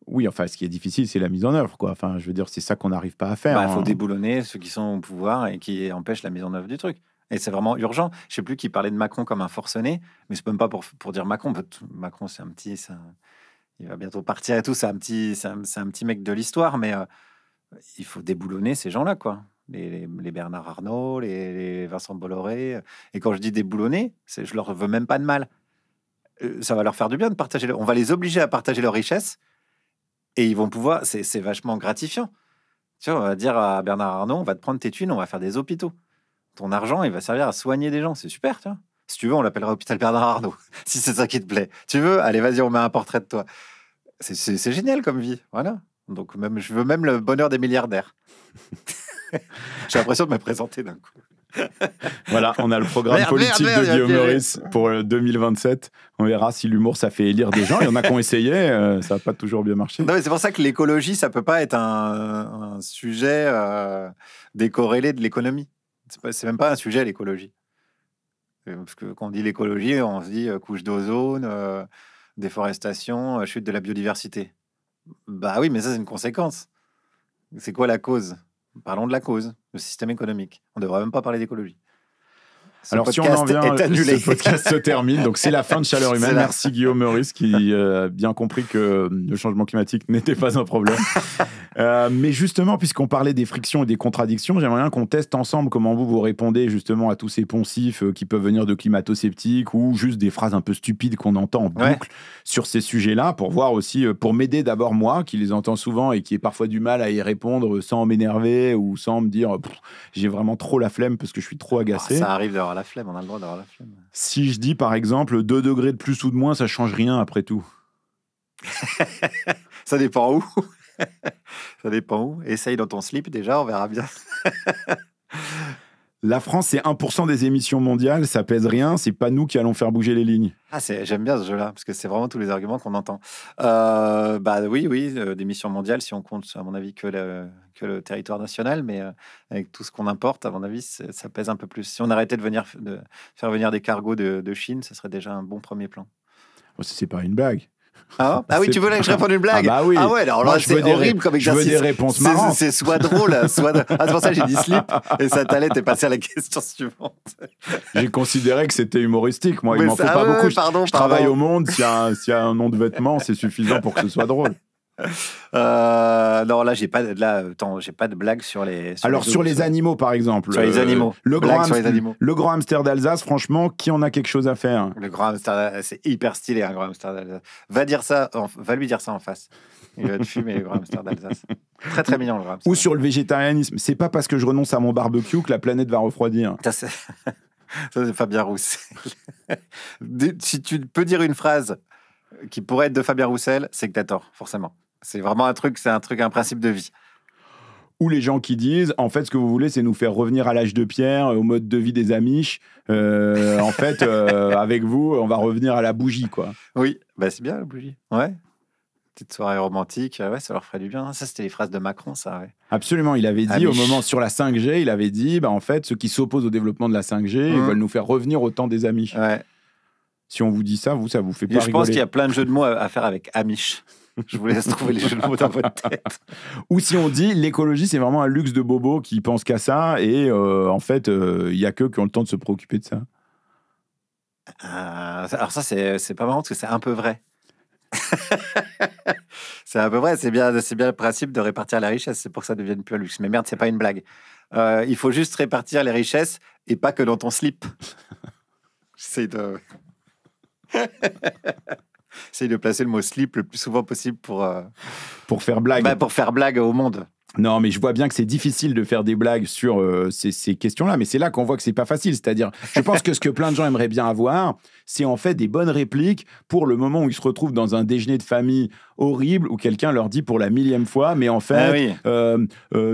Oui, enfin, ce qui est difficile, c'est la mise en œuvre, quoi. Enfin, je veux dire, c'est ça qu'on n'arrive pas à faire. Il faut déboulonner ceux qui sont au pouvoir et qui empêchent la mise en œuvre du truc. Et c'est vraiment urgent. Je sais plus qui parlait de Macron comme un forcené, mais c'est même pas pour dire Macron. Macron, c'est un petit, il va bientôt partir et tout. C'est un petit mec de l'histoire, mais il faut déboulonner ces gens-là, quoi. Les Bernard Arnault, les Vincent Bolloré. Et quand je dis déboulonner, je leur veux même pas de mal. Ça va leur faire du bien de partager. On va les obliger à partager leurs richesses et ils vont pouvoir. C'est vachement gratifiant. Tu vois, on va dire à Bernard Arnault, on va te prendre tes thunes, on va faire des hôpitaux. Ton argent, il va servir à soigner des gens. C'est super, tu vois. Si tu veux, on l'appellera hôpital Bernard Arnault, si c'est ça qui te plaît. Tu veux? Allez, vas-y, on met un portrait de toi. C'est génial comme vie, voilà. Donc, je veux même le bonheur des milliardaires. J'ai l'impression de me présenter d'un coup. Voilà, on a le programme politique de Guillaume Meurice pour 2027. On verra si l'humour, ça fait élire des gens. Il y en a qui ont essayé, ça n'a pas toujours bien marché. Non, mais c'est pour ça que l'écologie, ça peut pas être un sujet décorrélé de l'économie. C'est même pas un sujet, l'écologie. Parce que quand on dit l'écologie, on se dit couche d'ozone, déforestation, chute de la biodiversité. Bah oui, mais ça, c'est une conséquence. C'est quoi la cause? Parlons de la cause, le système économique. On ne devrait même pas parler d'écologie. Alors, si on en vient, ce podcast se termine. Donc, c'est la fin de Chaleur Humaine. Merci Guillaume Meurice qui a bien compris que le changement climatique n'était pas un problème. Mais justement, puisqu'on parlait des frictions et des contradictions, j'aimerais bien qu'on teste ensemble comment vous répondez justement à tous ces poncifs qui peuvent venir de climato-sceptiques ou juste des phrases un peu stupides qu'on entend en boucle sur ces sujets-là, pour voir aussi, pour m'aider d'abord moi, qui les entends souvent et qui ai parfois du mal à y répondre sans m'énerver ou sans me dire j'ai vraiment trop la flemme parce que je suis trop agacé. Ça arrive d'avoir la flemme, on a le droit d'avoir la flemme. Si je dis par exemple 2 degrés de plus ou de moins, ça change rien après tout. Ça dépend où. Ça dépend où. Essaye dans ton slip déjà, on verra bien. La France, c'est 1% des émissions mondiales, ça pèse rien, c'est pas nous qui allons faire bouger les lignes. J'aime bien ce jeu-là, parce que c'est vraiment tous les arguments qu'on entend. Oui, d'émissions mondiales, si on compte, à mon avis, que le territoire national, mais avec tout ce qu'on importe, à mon avis, ça pèse un peu plus. Si on arrêtait de faire venir des cargos de Chine, ça serait déjà un bon premier plan. C'est pas une blague. Ah oui, tu veux que je réponde une blague? Ah bah oui. Ah ouais, alors là, c'est horrible comme exercice. Je veux des réponses marrantes. C'est soit drôle, soit... Ah, c'est pour ça que j'ai dit slip, et ça t'allait, t'es passé à la question suivante. J'ai considéré que c'était humoristique. Moi, il m'en faut pas beaucoup. Je travaille au Monde, s'il y a un nom de vêtement, c'est suffisant pour que ce soit drôle. Non, là, j'ai pas de blague sur les... Sur les animaux, par exemple. Sur les animaux. Le grand hamster d'Alsace, franchement, qui en a quelque chose à faire? Le grand hamster d'Alsace, c'est hyper stylé, un grand hamster d'Alsace. Va lui dire ça en face. Il va te fumer, le grand hamster d'Alsace. Très, très mignon, le grand hamster. Ou sur le végétarianisme. C'est pas parce que je renonce à mon barbecue que la planète va refroidir. Ça, c'est Fabien Roussel. Si tu peux dire une phrase qui pourrait être de Fabien Roussel, c'est que t'as tort, forcément. C'est vraiment un principe de vie. Ou les gens qui disent, en fait, ce que vous voulez, c'est nous faire revenir à l'âge de pierre, au mode de vie des Amish. En fait, avec vous, on va revenir à la bougie, quoi. Oui, c'est bien, la bougie. Ouais. Petite soirée romantique, ça leur ferait du bien. Ça, c'était les phrases de Macron, ça, ouais. Absolument, il avait dit, Amish. Au moment sur la 5G, il avait dit, en fait, ceux qui s'opposent au développement de la 5G, ils veulent nous faire revenir au temps des Amish. Ouais. Si on vous dit ça, ça vous fait pas rigoler. Je pense qu'il y a plein de jeux de mots à faire avec Amish. Je vous laisse trouver les jeux de mots dans votre tête. Ou si on dit l'écologie, c'est vraiment un luxe de bobos qui pensent qu'à ça et en fait, il y a qu'eux qui ont le temps de se préoccuper de ça. Alors ça, c'est pas marrant parce que c'est un peu vrai. C'est un peu vrai. C'est bien le principe de répartir la richesse. C'est pour que ça devienne plus un luxe. Mais merde, c'est pas une blague. Il faut juste répartir les richesses et pas que dans ton slip. J'essaie de... Essaye de placer le mot slip le plus souvent possible pour faire blague. Pour faire blague au monde. Non, mais je vois bien que c'est difficile de faire des blagues sur ces questions-là, mais c'est là qu'on voit que c'est pas facile. C'est-à-dire, je pense que ce que plein de gens aimeraient bien avoir, c'est en fait des bonnes répliques pour le moment où ils se retrouvent dans un déjeuner de famille horrible où quelqu'un leur dit pour la 1000e fois, mais en fait,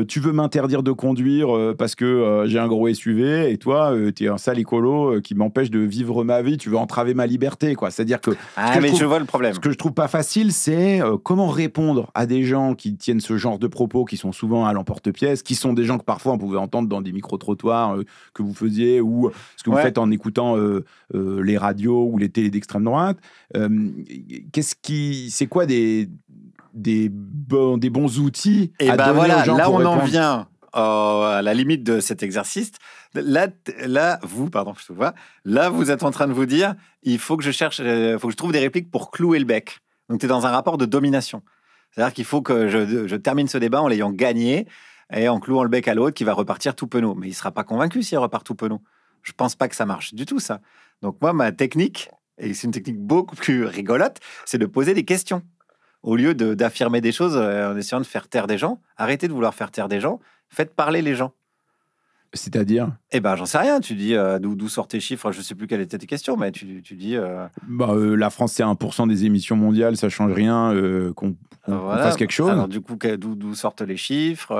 tu veux m'interdire de conduire parce que j'ai un gros SUV et toi, t'es un sale écolo qui m'empêche de vivre ma vie, tu veux entraver ma liberté, quoi. C'est-à-dire que... je vois le problème. Ce que je trouve pas facile, c'est comment répondre à des gens qui tiennent ce genre de propos qui sont souvent à l'emporte-pièce, qui sont des gens que parfois on pouvait entendre dans des micro-trottoirs que vous faisiez ou ce que vous faites en écoutant les radios ou les télés d'extrême droite. C'est quoi des bons outils à donner aux gens là pour on répondre. en vient à la limite de cet exercice. Là, vous êtes en train de vous dire, il faut que je trouve des répliques pour clouer le bec. Donc tu es dans un rapport de domination. C'est-à-dire qu'il faut que je termine ce débat en l'ayant gagné et en clouant le bec à l'autre qui va repartir tout penaud. Mais il ne sera pas convaincu s'il repart tout penaud. Je ne pense pas que ça marche du tout, ça. Donc moi, ma technique, et c'est une technique beaucoup plus rigolote, c'est de poser des questions. Au lieu d'affirmer des choses en essayant de faire taire des gens, arrêtez de vouloir faire taire des gens, faites parler les gens. C'est-à-dire ? J'en sais rien. Tu dis d'où sortent tes chiffres. Je ne sais plus quelle était tes questions, mais tu dis... la France, c'est 1% des émissions mondiales. Ça ne change rien qu'on fasse quelque chose. Alors, du coup, d'où sortent les chiffres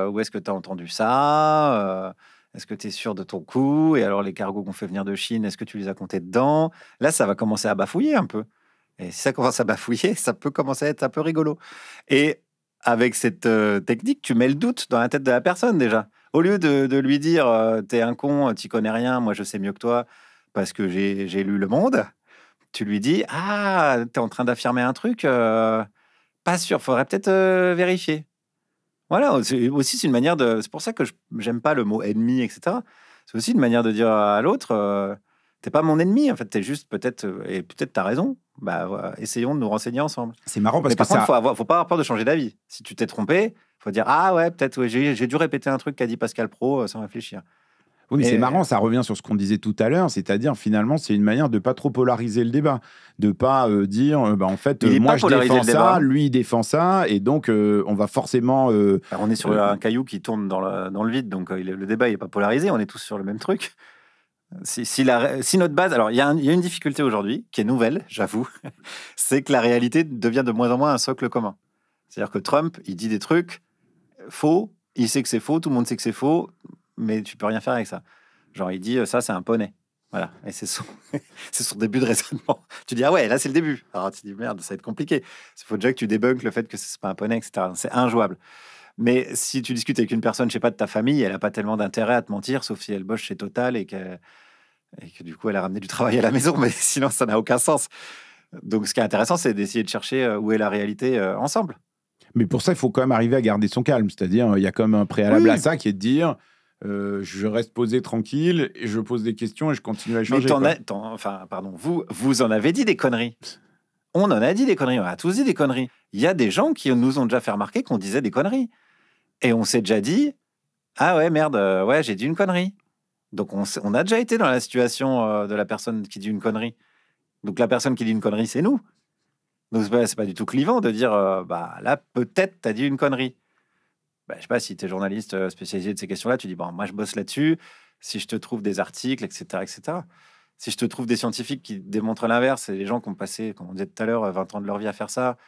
Où est-ce que tu as entendu ça Est-ce que tu es sûr de ton coup? Et alors, les cargos qu'on fait venir de Chine, est-ce que tu les as comptés dedans? Là, ça va commencer à bafouiller un peu. Et si ça commence à bafouiller, ça peut commencer à être un peu rigolo. Et avec cette technique, tu mets le doute dans la tête de la personne déjà. Au lieu de lui dire t'es un con, t'y connais rien, moi je sais mieux que toi parce que j'ai lu Le Monde, tu lui dis t'es en train d'affirmer un truc, pas sûr, faudrait peut-être vérifier. Voilà, c'est une manière de. C'est pour ça que j'aime pas le mot ennemi, etc. C'est aussi une manière de dire à l'autre, t'es pas mon ennemi, en fait, t'es juste peut-être, et peut-être t'as raison. Bah, voilà, essayons de nous renseigner ensemble. C'est marrant parce Mais par que contre, ça. faut pas avoir peur de changer d'avis. Si tu t'es trompé, faut dire ah ouais, peut-être ouais, j'ai dû répéter un truc qu'a dit Pascal Pro sans réfléchir. Oui, mais c'est Et marrant, ça revient sur ce qu'on disait tout à l'heure, c'est-à-dire finalement, c'est une manière de pas trop polariser le débat, de pas dire, en fait, il est moi pas je polarisé défends le débat. ça, lui il défend ça, et donc on va forcément. Alors, on est sur un caillou qui tourne dans le vide, donc le débat il est pas polarisé, on est tous sur le même truc. Si notre base, alors il y a une difficulté aujourd'hui qui est nouvelle, j'avoue, c'est que la réalité devient de moins en moins un socle commun. C'est-à-dire que Trump, il dit des trucs faux, il sait que c'est faux, tout le monde sait que c'est faux, mais tu peux rien faire avec ça. Genre, il dit ça, c'est un poney. Voilà, et c'est son début de raisonnement. Tu dis ah ouais, là c'est le début. Alors tu dis merde, ça va être compliqué. Il faut déjà que tu débunkes le fait que c'est pas un poney, etc. C'est injouable. Mais si tu discutes avec une personne, je sais pas, de ta famille, elle a pas tellement d'intérêt à te mentir, sauf si elle bosse chez Total et que du coup elle a ramené du travail à la maison, mais sinon ça n'a aucun sens. Donc ce qui est intéressant, c'est d'essayer de chercher où est la réalité ensemble. Mais pour ça, il faut quand même arriver à garder son calme, c'est-à-dire il y a comme un préalable Oui. à ça qui est de dire. Je reste posé tranquille et je pose des questions et je continue à échanger. Vous en avez dit des conneries. On en a dit des conneries. On a tous dit des conneries. Il y a des gens qui nous ont déjà fait remarquer qu'on disait des conneries. Et on s'est déjà dit ah ouais, merde, ouais, j'ai dit une connerie. Donc on a déjà été dans la situation de la personne qui dit une connerie. Donc la personne qui dit une connerie, c'est nous. Donc c'est pas du tout clivant de dire bah là, peut-être, t'as dit une connerie. Bah, je sais pas, si tu es journaliste spécialisé de ces questions-là, tu dis, bon, moi, je bosse là-dessus. Si je te trouve des articles, etc., etc. Si je te trouve des scientifiques qui démontrent l'inverse, et les gens qui ont passé, comme on disait tout à l'heure, 20 ans de leur vie à faire ça,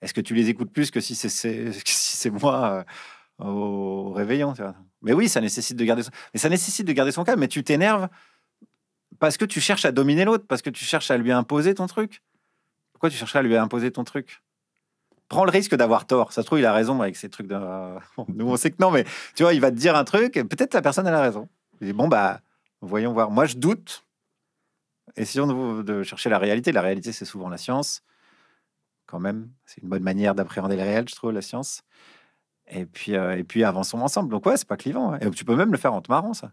est-ce que tu les écoutes plus que si c'est moi au réveillon, tu vois? Mais oui, ça nécessite de garder son calme. Mais tu t'énerves parce que tu cherches à dominer l'autre, parce que tu cherches à lui imposer ton truc. Pourquoi tu cherches à lui imposer ton truc? Prends le risque d'avoir tort. Ça se trouve, il a raison avec ces trucs de. Nous, on sait que non, mais tu vois, il va te dire un truc et peut-être la personne, elle a raison. Il dit, bon, bah, voyons voir. Moi, je doute. Essayons de chercher la réalité. La réalité, c'est souvent la science. Quand même, c'est une bonne manière d'appréhender le réel, je trouve, la science. Et puis avançons ensemble. Donc, ouais, c'est pas clivant. Hein. Et tu peux même le faire en te marrant, ça.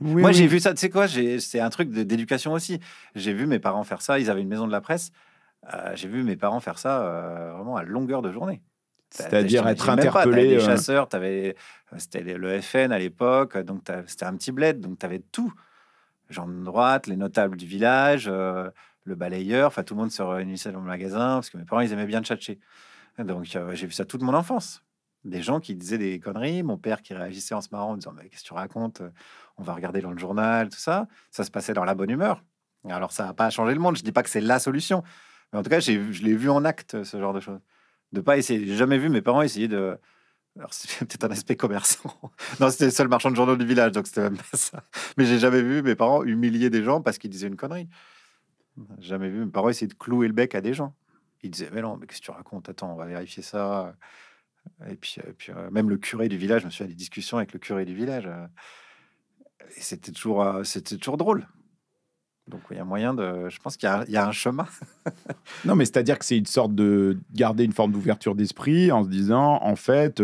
Oui, Moi, oui. j'ai vu ça, tu sais quoi, c'est un truc d'éducation aussi. J'ai vu mes parents faire ça. Ils avaient une maison de la presse. J'ai vu mes parents faire ça vraiment à longueur de journée. C'est-à-dire être T'avais interpellé. des chasseurs, c'était le FN à l'époque, donc c'était un petit bled, donc tu avais tout. Gens de droite, les notables du village, le balayeur, enfin tout le monde se réunissait dans le magasin, parce que mes parents, ils aimaient bien tchatcher. Donc j'ai vu ça toute mon enfance. Des gens qui disaient des conneries, mon père qui réagissait en se marrant en disant mais qu'est-ce que tu racontes, on va regarder dans le journal, tout ça. Ça se passait dans la bonne humeur. Alors ça n'a pas changé le monde, je dis pas que c'est la solution. Mais en tout cas, je l'ai vu en acte, ce genre de choses. De pas essayer. J'ai jamais vu mes parents essayer de. Alors, c'est peut-être un aspect commerçant. Non, c'était le seul marchand de journaux du village, donc c'était même pas ça. Mais j'ai jamais vu mes parents humilier des gens parce qu'ils disaient une connerie. J'ai jamais vu mes parents essayer de clouer le bec à des gens. Ils disaient, mais non, mais qu'est-ce que tu racontes? Attends, on va vérifier ça. Et puis même le curé du village, je me suis à des discussions avec le curé du village. Et c'était toujours drôle. Donc, il y a moyen de. Je pense qu'il y a un chemin. Non, mais c'est-à-dire que c'est une sorte de garder une forme d'ouverture d'esprit en se disant, en fait,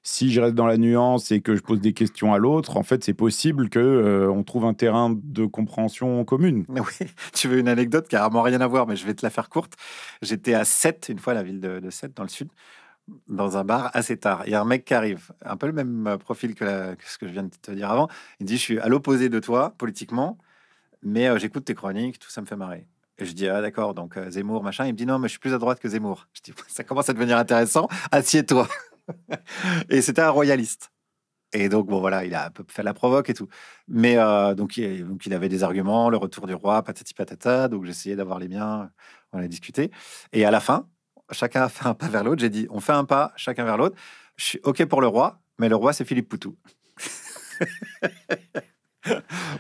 si je reste dans la nuance et que je pose des questions à l'autre, en fait, c'est possible que on trouve un terrain de compréhension commune. Oui, tu veux une anecdote qui a vraiment rien à voir, mais je vais te la faire courte. J'étais à Sète, une fois, la ville de Sète, dans le sud, dans un bar assez tard. Il y a un mec qui arrive, un peu le même profil que ce que je viens de te dire avant. Il dit, je suis à l'opposé de toi, politiquement, mais j'écoute tes chroniques, tout ça me fait marrer. Et je dis, ah d'accord, donc Zemmour, machin. Il me dit, non, mais je suis plus à droite que Zemmour. Je dis, ça commence à devenir intéressant, assieds-toi. Et c'était un royaliste. Et donc, bon, voilà, il a un peu fait la provoque et tout. Mais donc, il avait des arguments, le retour du roi, patati patata. Donc, j'essayais d'avoir les miens, on a discuté. Et à la fin, chacun a fait un pas vers l'autre. J'ai dit, on fait un pas, chacun vers l'autre. Je suis OK pour le roi, mais le roi, c'est Philippe Poutou.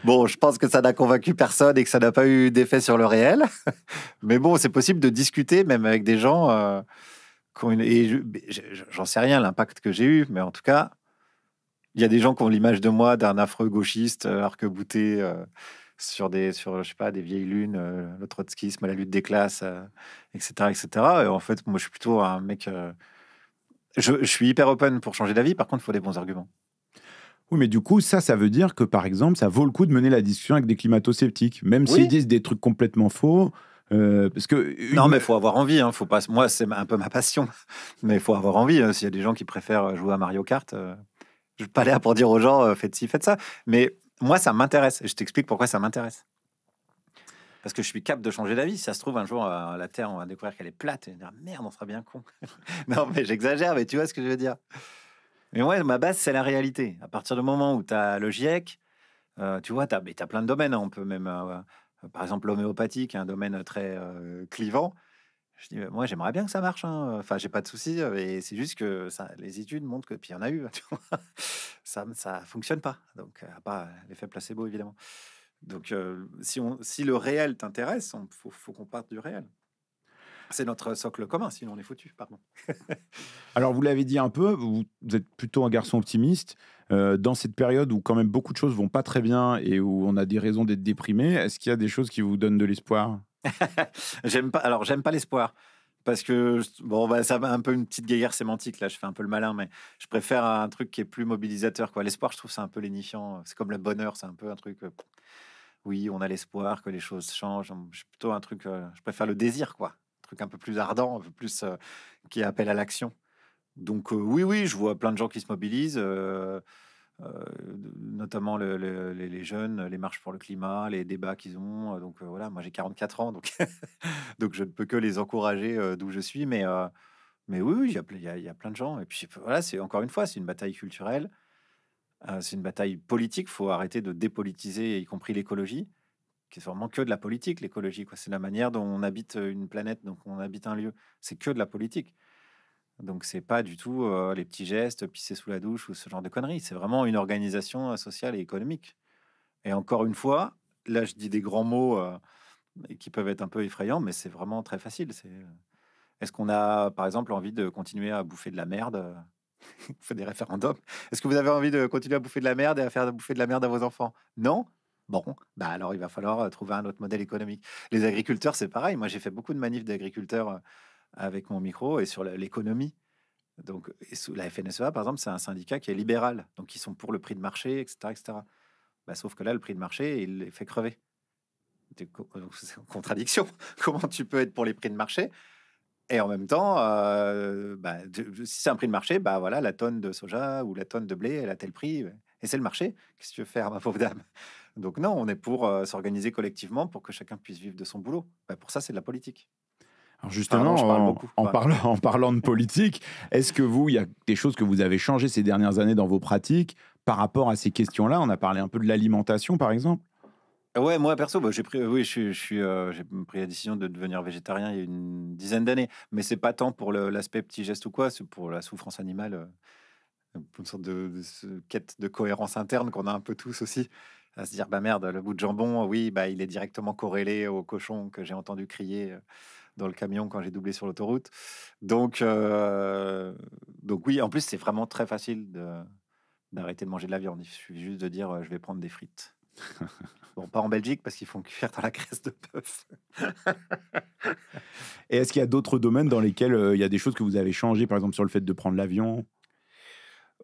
Bon, je pense que ça n'a convaincu personne et que ça n'a pas eu d'effet sur le réel. Mais bon, c'est possible de discuter même avec des gens qui ont j'en sais rien, l'impact que j'ai eu. Mais en tout cas, il y a des gens qui ont l'image de moi d'un affreux gauchiste arc-bouté sur je sais pas, des vieilles lunes, le trotskisme, la lutte des classes, etc., etc. Et en fait, moi, je suis plutôt un mec... je suis hyper open pour changer d'avis. Par contre, il faut des bons arguments. Oui, mais du coup, ça veut dire que, par exemple, ça vaut le coup de mener la discussion avec des climato-sceptiques, même s'ils disent des trucs complètement faux. Parce que non, mais il faut avoir envie. Faut pas... Moi, c'est un peu ma passion. Mais il faut avoir envie. S'il y a des gens qui préfèrent jouer à Mario Kart, je ne suis pas là pour dire aux gens faites ci, faites ça. Mais moi, ça m'intéresse. Et je t'explique pourquoi ça m'intéresse. Parce que je suis capable de changer d'avis. Si ça se trouve, un jour, la Terre, on va découvrir qu'elle est plate. Et dire merde, on sera bien con. Non, mais j'exagère, mais tu vois ce que je veux dire. Mais ouais, ma base, c'est la réalité. À partir du moment où tu as le GIEC, tu vois, tu as plein de domaines. On peut même, par exemple, l'homéopathie, qui est un domaine très clivant. Je dis, moi, j'aimerais bien que ça marche. Enfin, j'ai pas de souci. Et c'est juste que les études montrent que, puis il y en a eu, tu vois, ça fonctionne pas. Donc, à part l'effet placebo, évidemment. Donc, si le réel t'intéresse, faut qu'on parte du réel. C'est notre socle commun, sinon on est foutu, pardon. Alors, vous l'avez dit un peu, vous êtes plutôt un garçon optimiste. Dans cette période où quand même beaucoup de choses vont pas très bien et où on a des raisons d'être déprimé, est-ce qu'il y a des choses qui vous donnent de l'espoir? J'aime pas l'espoir. Parce que, ça va un peu une petite guerre sémantique, là, je fais un peu le malin, mais je préfère un truc qui est plus mobilisateur, quoi. L'espoir, je trouve c'est un peu lénifiant. C'est comme le bonheur, c'est un peu un truc... oui, on a l'espoir que les choses changent. Je suis plutôt un truc... je préfère le désir, quoi. Un truc un peu plus ardent, un peu plus qui appelle à l'action. Donc, oui, je vois plein de gens qui se mobilisent, notamment les jeunes, les marches pour le climat, les débats qu'ils ont. Donc, voilà, moi j'ai 44 ans, donc, donc je ne peux que les encourager d'où je suis. Mais oui, il y a plein de gens. Et puis, voilà, c'est encore une fois, c'est une bataille culturelle, c'est une bataille politique. Il faut arrêter de dépolitiser, y compris l'écologie, qui est vraiment que de la politique, l'écologie, quoi. C'est la manière dont on habite une planète, donc on habite un lieu. C'est que de la politique. Donc, c'est pas du tout les petits gestes, pisser sous la douche ou ce genre de conneries. C'est vraiment une organisation sociale et économique. Et encore une fois, là, je dis des grands mots qui peuvent être un peu effrayants, mais c'est vraiment très facile. Est-ce qu'on a, par exemple, envie de continuer à bouffer de la merde On fait des référendums. Est-ce que vous avez envie de continuer à bouffer de la merde et à faire bouffer de la merde à vos enfants? Non. Bon, bah alors il va falloir trouver un autre modèle économique. Les agriculteurs, c'est pareil. Moi, j'ai fait beaucoup de manifs d'agriculteurs avec mon micro et sur l'économie. Donc, la FNSEA, par exemple, c'est un syndicat qui est libéral. Donc, ils sont pour le prix de marché, etc. etc. Bah, sauf que là, le prix de marché, il les fait crever. C'est une contradiction. Comment tu peux être pour les prix de marché et en même temps, si c'est un prix de marché, bah voilà, la tonne de soja ou la tonne de blé, elle a tel prix. Et c'est le marché. Qu'est-ce que tu veux faire, ma pauvre dame? Donc non, on est pour s'organiser collectivement pour que chacun puisse vivre de son boulot. Bah, pour ça, c'est de la politique. Alors justement, je parle beaucoup. en parlant de politique, est-ce que il y a des choses que vous avez changées ces dernières années dans vos pratiques par rapport à ces questions-là? On a parlé un peu de l'alimentation, par exemple. Ouais, moi perso, j'ai pris, j'ai pris la décision de devenir végétarien il y a une dizaine d'années, mais c'est pas tant pour l'aspect petit geste ou quoi, c'est pour la souffrance animale, une sorte de quête de cohérence interne qu'on a un peu tous aussi, à se dire bah merde, le bout de jambon, oui, bah il est directement corrélé au cochon que j'ai entendu crier dans le camion quand j'ai doublé sur l'autoroute. Donc oui, en plus c'est vraiment très facile d'arrêter de manger de la viande. Il suffit juste de dire je vais prendre des frites. Bon, pas en Belgique parce qu'ils font cuire dans la graisse de bœuf. Et est-ce qu'il y a d'autres domaines dans lesquels il y a des choses que vous avez changées, par exemple sur le fait de prendre l'avion?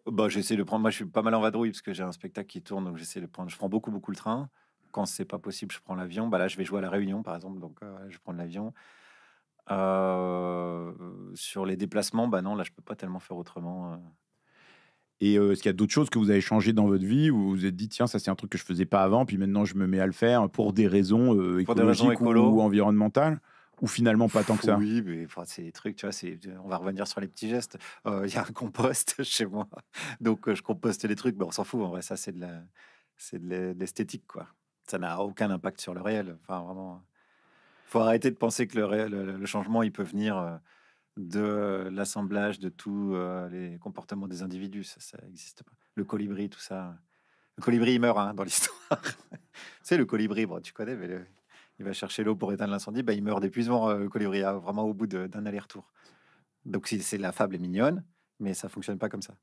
Bah, j'essaie de prendre. Moi, je suis pas mal en vadrouille parce que j'ai un spectacle qui tourne, donc j'essaie de prendre. Je prends beaucoup le train. Quand c'est pas possible, je prends l'avion. Bah là, je vais jouer à la Réunion, par exemple, donc je prends l'avion. Sur les déplacements, bah non, là, je peux pas tellement faire autrement. Et est-ce qu'il y a d'autres choses que vous avez changées dans votre vie où vous vous êtes dit, tiens, ça c'est un truc que je faisais pas avant, puis maintenant je me mets à le faire pour des raisons Pour des raisons écologiques écolo. ou environnementales? Ou finalement pas tant que ça? Oui, mais c'est des trucs, tu vois, on va revenir sur les petits gestes. Il y a un compost chez moi, donc je composte les trucs, mais on s'en fout, en vrai, ça c'est de l'esthétique, quoi. Ça n'a aucun impact sur le réel. Enfin, vraiment, faut arrêter de penser que le changement, il peut venir de l'assemblage de tous les comportements des individus. Ça n'existe pas. Le colibri, tout ça. Le colibri, il meurt dans l'histoire. C'est le colibri, bon, tu connais, mais il va chercher l'eau pour éteindre l'incendie. Bah, il meurt d'épuisement, le colibri, vraiment au bout d'un aller-retour. Donc, la fable est mignonne, mais ça fonctionne pas comme ça.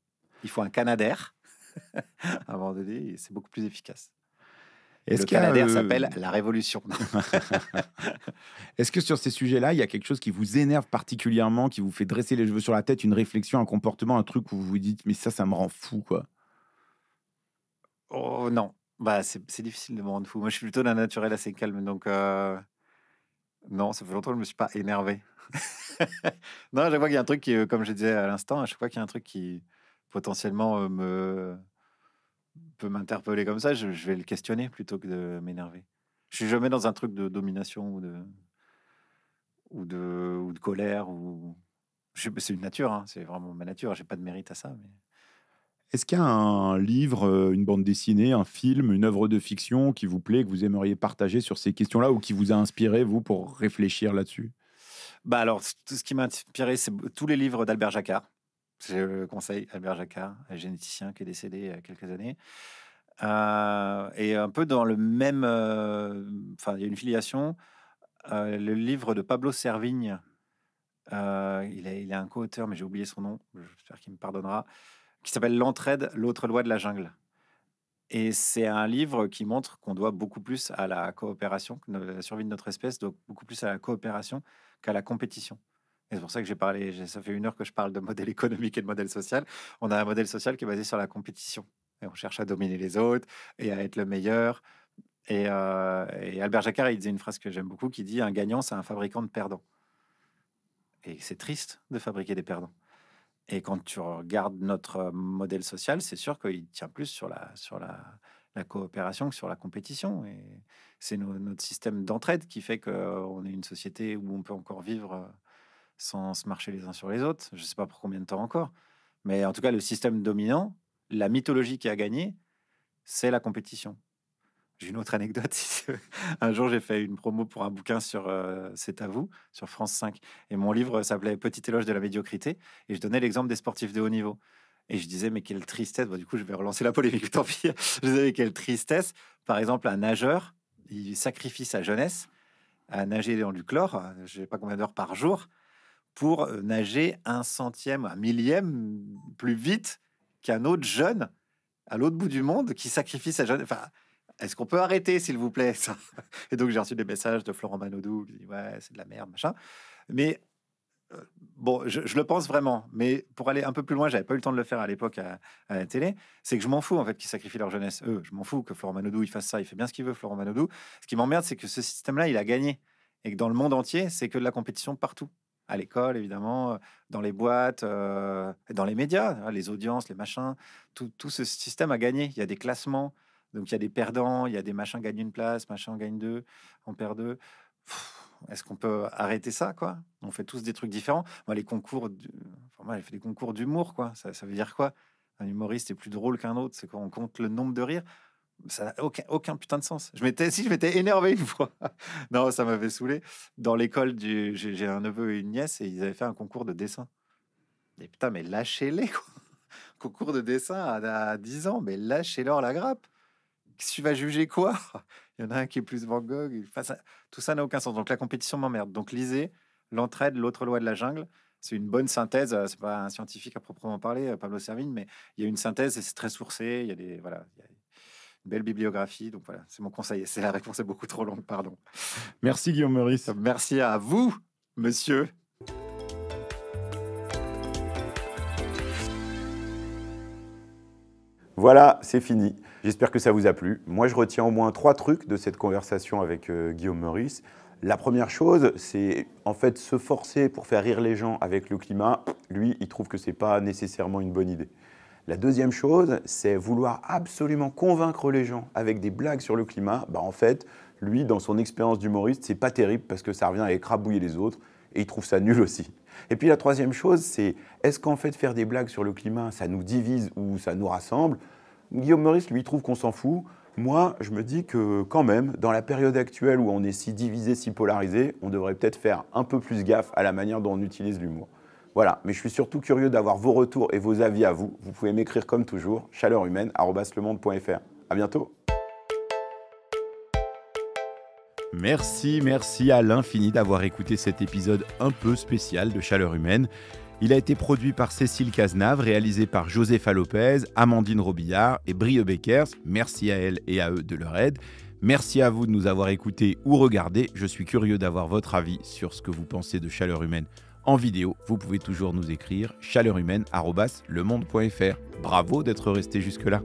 Il faut un canadair à un moment donné, et c'est beaucoup plus efficace. Et le canadair s'appelle la révolution. Est-ce que sur ces sujets-là, il y a quelque chose qui vous énerve particulièrement, qui vous fait dresser les cheveux sur la tête, une réflexion, un comportement, un truc où vous vous dites, mais ça me rend fou, quoi? Oh non, bah, c'est difficile de me rendre fou. Moi, je suis plutôt d'un naturel assez calme, donc non, ça fait longtemps que je me suis pas énervé. Non, à chaque fois qu'il y a un truc qui, comme je disais à l'instant, à chaque fois qu'il y a un truc qui potentiellement, me peut m'interpeller comme ça, je vais le questionner plutôt que de m'énerver. Je suis jamais dans un truc de domination ou de colère ou c'est une nature, hein, c'est vraiment ma nature, j'ai pas de mérite à ça, mais Est-ce qu'il y a un livre, une bande dessinée, un film, une œuvre de fiction qui vous plaît, que vous aimeriez partager sur ces questions-là ou qui vous a inspiré, vous, pour réfléchir là-dessus? bah, alors, tout ce qui m'a inspiré, c'est tous les livres d'Albert Jacquard. Je le conseille, Albert Jacquard, un généticien qui est décédé il y a quelques années. Et un peu dans le même, enfin, il y a une filiation, le livre de Pablo Servigne, il a un co-auteur, mais j'ai oublié son nom, j'espère qu'il me pardonnera, qui s'appelle «L'entraide, l'autre loi de la jungle». Et c'est un livre qui montre qu'on doit beaucoup plus à la coopération, que la survie de notre espèce doit beaucoup plus à la coopération qu'à la compétition. Et c'est pour ça que ça fait 1 heure que je parle de modèle économique et de modèle social. On a un modèle social qui est basé sur la compétition. Et on cherche à dominer les autres et à être le meilleur. Et Albert Jacquard, il disait une phrase que j'aime beaucoup qui dit: un gagnant, c'est un fabricant de perdants. Et c'est triste de fabriquer des perdants. Et quand tu regardes notre modèle social, c'est sûr qu'il tient plus sur la coopération que sur la compétition. Et c'est notre système d'entraide qui fait qu'on est une société où on peut encore vivre sans se marcher les uns sur les autres. Je ne sais pas pour combien de temps encore. Mais en tout cas, le système dominant, la mythologie qui a gagné, c'est la compétition. J'ai une autre anecdote. Un jour, j'ai fait une promo pour un bouquin sur C'est à vous, sur France 5. Et mon livre s'appelait Petit éloge de la médiocrité. Et je donnais l'exemple des sportifs de haut niveau. Et je disais, mais quelle tristesse. Bon, du coup, je vais relancer la polémique, tant pis. Je disais, mais quelle tristesse. Par exemple, un nageur, il sacrifie sa jeunesse à nager dans du chlore, je ne sais pas combien d'heures par jour, pour nager 1/100, 1/1000 plus vite qu'un autre jeune à l'autre bout du monde qui sacrifie sa jeunesse. Enfin, est-ce qu'on peut arrêter, s'il vous plaît, ça? Et donc, j'ai reçu des messages de Florent Manodou qui dit: «Ouais, c'est de la merde, machin». Mais bon, je le pense vraiment. Mais pour aller un peu plus loin, j'avais pas eu le temps de le faire à l'époque à la télé. C'est que je m'en fous, en fait, qu'ils sacrifient leur jeunesse. Eux, je m'en fous que Florent Manodou, il fasse ça. Il fait bien ce qu'il veut, Florent Manodou. Ce qui m'emmerde, c'est que ce système-là, il a gagné. Et que dans le monde entier, c'est que de la compétition partout. À l'école, évidemment, dans les boîtes, dans les médias, hein, les audiences, les machins. Tout ce système a gagné. Il y a des classements. Donc, il y a des perdants, il y a des machins gagnent une place, machin gagne deux, on perd deux. Est-ce qu'on peut arrêter ça, quoi? On fait tous des trucs différents. Moi, moi, j'ai fait des concours d'humour, quoi. Ça veut dire quoi? Un humoriste est plus drôle qu'un autre. C'est quoi? On compte le nombre de rires. Ça n'a aucun putain de sens. Je m'étais énervé une fois. Non, ça m'avait saoulé. Dans l'école, j'ai un neveu et une nièce et ils avaient fait un concours de dessin. Et putain, mais lâchez-les, quoi. Concours de dessin à 10 ans, mais lâchez-leur la grappe. Tu vas juger quoi? Il y en a un qui est plus Van Gogh. Enfin, tout ça n'a aucun sens. Donc la compétition m'emmerde. Donc lisez L'entraide, l'autre loi de la jungle. C'est une bonne synthèse. C'est pas un scientifique à proprement parler, Pablo Servigne, mais il y a une synthèse et c'est très sourcé. Il y a il y a une belle bibliographie. Donc voilà, c'est mon conseil. C'est la réponse est beaucoup trop longue, pardon. Merci Guillaume Meurice. Merci à vous, monsieur. Voilà, c'est fini. J'espère que ça vous a plu. Moi, je retiens au moins 3 trucs de cette conversation avec Guillaume Meurice. La première chose, c'est en fait se forcer pour faire rire les gens avec le climat. Lui, il trouve que ce n'est pas nécessairement une bonne idée. La deuxième chose, c'est vouloir absolument convaincre les gens avec des blagues sur le climat. En fait, lui, dans son expérience d'humoriste, c'est pas terrible parce que ça revient à écrabouiller les autres et il trouve ça nul aussi. Et puis la troisième chose, c'est est-ce qu'en fait faire des blagues sur le climat, ça nous divise ou ça nous rassemble? Guillaume Meurice, lui, trouve qu'on s'en fout. Moi, je me dis que quand même, dans la période actuelle où on est si divisé, si polarisé, on devrait peut-être faire un peu plus gaffe à la manière dont on utilise l'humour. Voilà, mais je suis surtout curieux d'avoir vos retours et vos avis à vous. Vous pouvez m'écrire comme toujours, chaleurhumaine@lemonde.fr. À bientôt. Merci à l'infini d'avoir écouté cet épisode un peu spécial de Chaleur Humaine. Il a été produit par Cécile Cazenave, réalisé par Josépha Lopez, Amandine Robillard et Brie Beckers. Merci à elles et à eux de leur aide. Merci à vous de nous avoir écoutés ou regardés. Je suis curieux d'avoir votre avis sur ce que vous pensez de Chaleur Humaine en vidéo. Vous pouvez toujours nous écrire chaleurhumaine@lemonde.fr. Bravo d'être resté jusque-là.